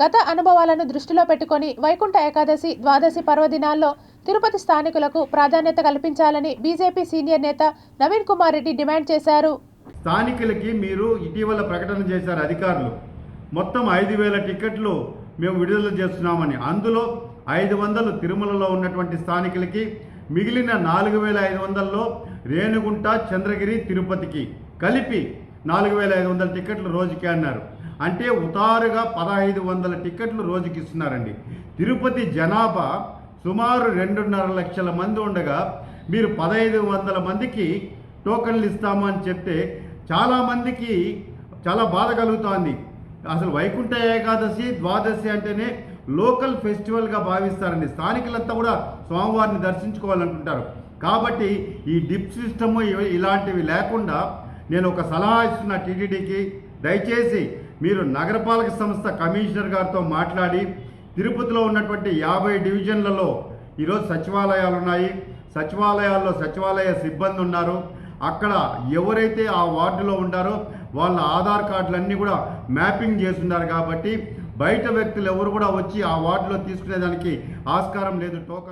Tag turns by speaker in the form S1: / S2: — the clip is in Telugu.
S1: గత అనుభవాలను దృష్టిలో పెట్టుకొని వైకుంఠ ఏకాదశి, ద్వాదశి పర్వదినాల్లో తిరుపతి స్థానికులకు ప్రాధాన్యత కల్పించాలని బీజేపీ సీనియర్ నేత నవీన్ కుమార్ రెడ్డి డిమాండ్ చేశారు.
S2: స్థానికులకి మీరు ఇటీవల ప్రకటన చేశారు అధికారులు, మొత్తం 5,000 టికెట్లు మేము విడుదల చేస్తున్నామని. అందులో 500 తిరుమలలో ఉన్నటువంటి స్థానికులకి, మిగిలిన 4,500లో రేణిగుంట, చంద్రగిరి, తిరుపతికి కలిపి 4,500 టికెట్లు రోజుకి అన్నారు. అంటే ఉతారుగా 1,500 టికెట్లు రోజుకి ఇస్తున్నారండి. తిరుపతి జనాభా సుమారు 2.5 లక్షల మంది ఉండగా మీరు 1,500 మందికి టోకన్లు ఇస్తాము అని చెప్తే చాలామందికి చాలా బాధ కలుగుతోంది. అసలు వైకుంఠ ఏకాదశి, ద్వాదశి అంటేనే లోకల్ ఫెస్టివల్గా భావిస్తారండి. స్థానికులంతా కూడా స్వామివారిని దర్శించుకోవాలనుకుంటారు. కాబట్టి ఈ డిప్ సిస్టము ఇలాంటివి లేకుండా నేను ఒక సలహా ఇస్తున్న టీటీడీకి, దయచేసి మీరు నగరపాలక సంస్థ కమిషనర్ గారితో మాట్లాడి తిరుపతిలో ఉన్నటువంటి 50 డివిజన్లలో ఈరోజు సచివాలయాలు ఉన్నాయి. సచివాలయాల్లో సచివాలయ సిబ్బంది ఉన్నారు. అక్కడ ఎవరైతే ఆ వార్డులో ఉంటారో వాళ్ళ ఆధార్ కార్డులన్నీ కూడా మ్యాపింగ్ చేస్తున్నారు. కాబట్టి బయట వ్యక్తులు ఎవరు కూడా వచ్చి ఆ వార్డులో తీసుకునేదానికి ఆస్కారం లేదు. టోకన్